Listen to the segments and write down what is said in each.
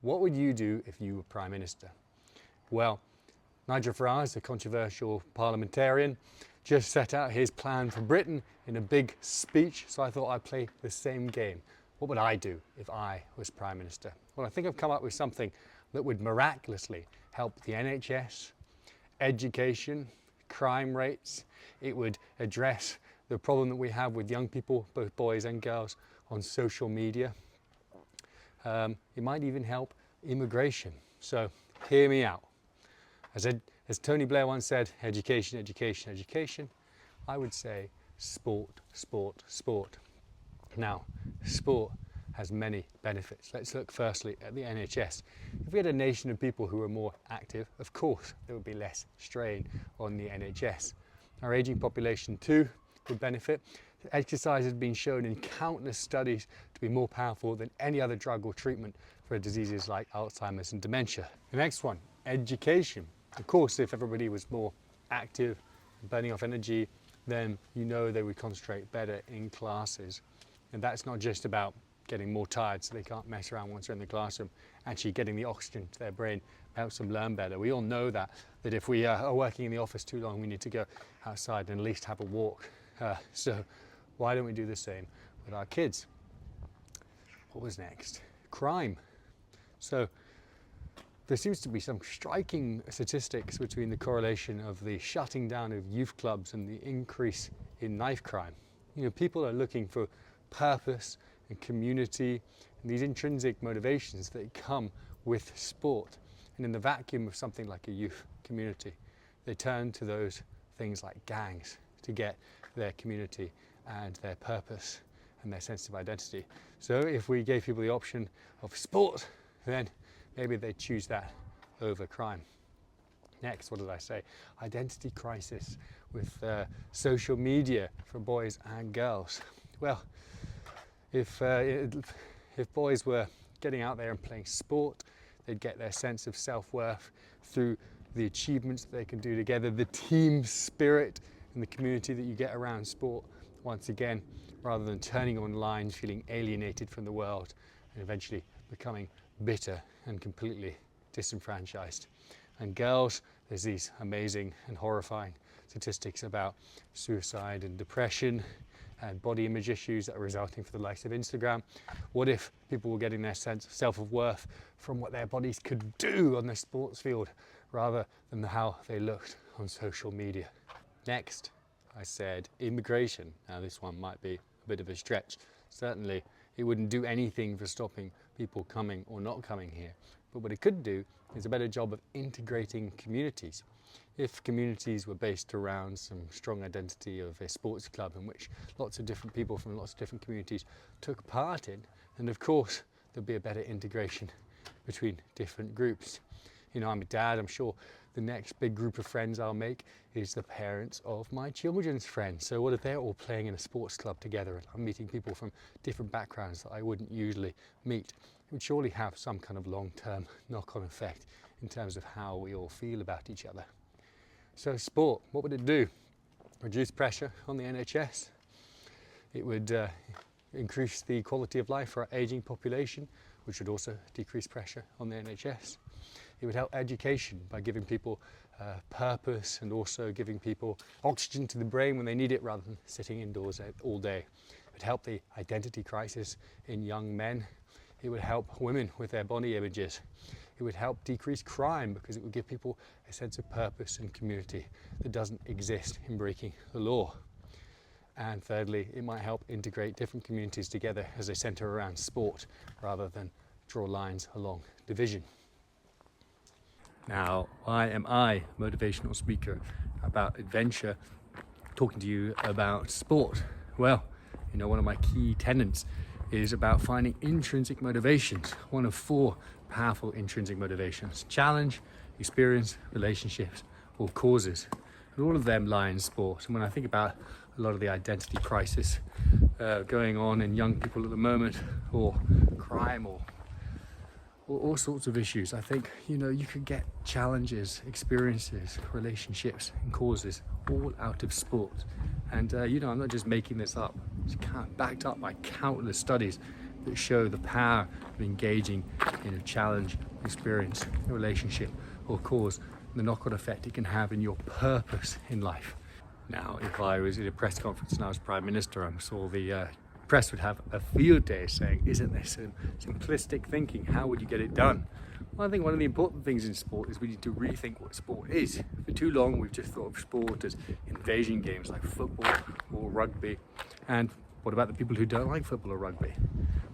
What would you do if you were Prime Minister? Well, Nigel Farage, the controversial parliamentarian, just set out his plan for Britain in a big speech, so I thought I'd play the same game. What would I do if I was Prime Minister? Well, I think I've come up with something that would miraculously help the NHS, education, crime rates. It would address the problem that we have with young people, both boys and girls, on social media. It might even help immigration. So hear me out. As Tony Blair once said, education, education, education. I would say sport, sport, sport. Now, sport has many benefits. Let's look firstly at the NHS. If we had a nation of people who were more active, of course there would be less strain on the NHS. Our ageing population too would benefit. Exercise has been shown in countless studies to be more powerful than any other drug or treatment for diseases like Alzheimer's and dementia. The next one, education. Of course, if everybody was more active, burning off energy, then they would concentrate better in classes. And that's not just about getting more tired so they can't mess around once they're in the classroom. Actually getting the oxygen to their brain helps them learn better. We all know that if we are working in the office too long, we need to go outside and at least have a walk. So why don't we do the same with our kids? What was next? Crime. So there seems to be some striking statistics between the correlation of the shutting down of youth clubs and the increase in knife crime. People are looking for purpose and community and these intrinsic motivations that come with sport. And in the vacuum of something like a youth community, they turn to those things like gangs to get their community and their purpose and their sense of identity. So if we gave people the option of sport, then maybe they'd choose that over crime. Next, what did I say? Identity crisis with social media for boys and girls. Well, if boys were getting out there and playing sport, they'd get their sense of self-worth through the achievements that they can do together, the team spirit and the community that you get around sport, once again, rather than turning online, feeling alienated from the world and eventually becoming bitter and completely disenfranchised. And girls, there's these amazing and horrifying statistics about suicide and depression and body image issues that are resulting from the likes of Instagram. What if people were getting their sense of self-worth from what their bodies could do on the sports field rather than how they looked on social media? Next, I said immigration. Now this one might be a bit of a stretch. Certainly it wouldn't do anything for stopping people coming or not coming here. But what it could do is a better job of integrating communities. If communities were based around some strong identity of a sports club in which lots of different people from lots of different communities took part in, then of course there'd be a better integration between different groups. I'm a dad, I'm sure the next big group of friends I'll make is the parents of my children's friends. So what if they're all playing in a sports club together and I'm meeting people from different backgrounds that I wouldn't usually meet? It would surely have some kind of long-term knock-on effect in terms of how we all feel about each other. So sport, what would it do? Reduce pressure on the NHS. It would increase the quality of life for our ageing population, which would also decrease pressure on the NHS. It would help education by giving people purpose and also giving people oxygen to the brain when they need it rather than sitting indoors all day. It would help the identity crisis in young men. It would help women with their body images. It would help decrease crime because it would give people a sense of purpose and community that doesn't exist in breaking the law. And thirdly, it might help integrate different communities together as they centre around sport rather than draw lines along division. Now, why am I a motivational speaker about adventure talking to you about sport? Well, one of my key tenets is about finding intrinsic motivations, one of 4 powerful intrinsic motivations: challenge, experience, relationships, or causes. And all of them lie in sport. And when I think about a lot of the identity crisis going on in young people at the moment, or crime, or all sorts of issues, I think, you could get challenges, experiences, relationships, and causes all out of sport. And, I'm not just making this up. It's backed up by countless studies that show the power of engaging in a challenge, experience, a relationship, or cause, the knock-on effect it can have in your purpose in life. Now, if I was at a press conference and I was Prime Minister, I'm sure the press would have a field day saying, isn't this simplistic thinking? How would you get it done? Well, I think one of the important things in sport is we need to rethink what sport is. For too long, we've just thought of sport as invasion games like football or rugby. And what about the people who don't like football or rugby?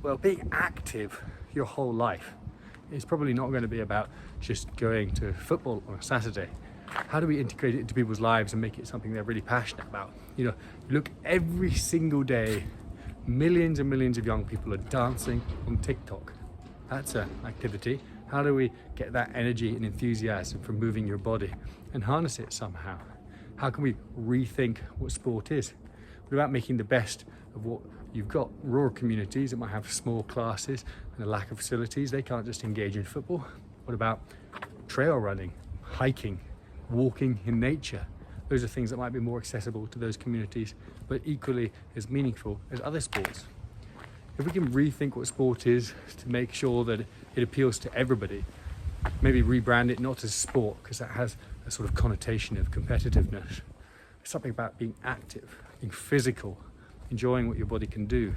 Well, being active your whole life is probably not going to be about just going to football on a Saturday. How do we integrate it into people's lives and make it something they're really passionate about? You know, look, every single day, millions and millions of young people are dancing on TikTok. That's an activity. How do we get that energy and enthusiasm from moving your body and harness it somehow? How can we rethink what sport is? What about making the best of what you've got? Rural communities that might have small classes and a lack of facilities, they can't just engage in football. What about trail running, hiking, walking in nature? Those are things that might be more accessible to those communities, but equally as meaningful as other sports. If we can rethink what sport is to make sure that it appeals to everybody, maybe rebrand it not as sport, because that has a sort of connotation of competitiveness. It's something about being active, being physical, enjoying what your body can do,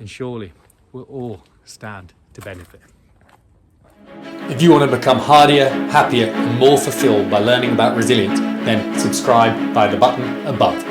and surely we'll all stand to benefit. If you want to become hardier, happier, and more fulfilled by learning about resilience, then subscribe by the button above.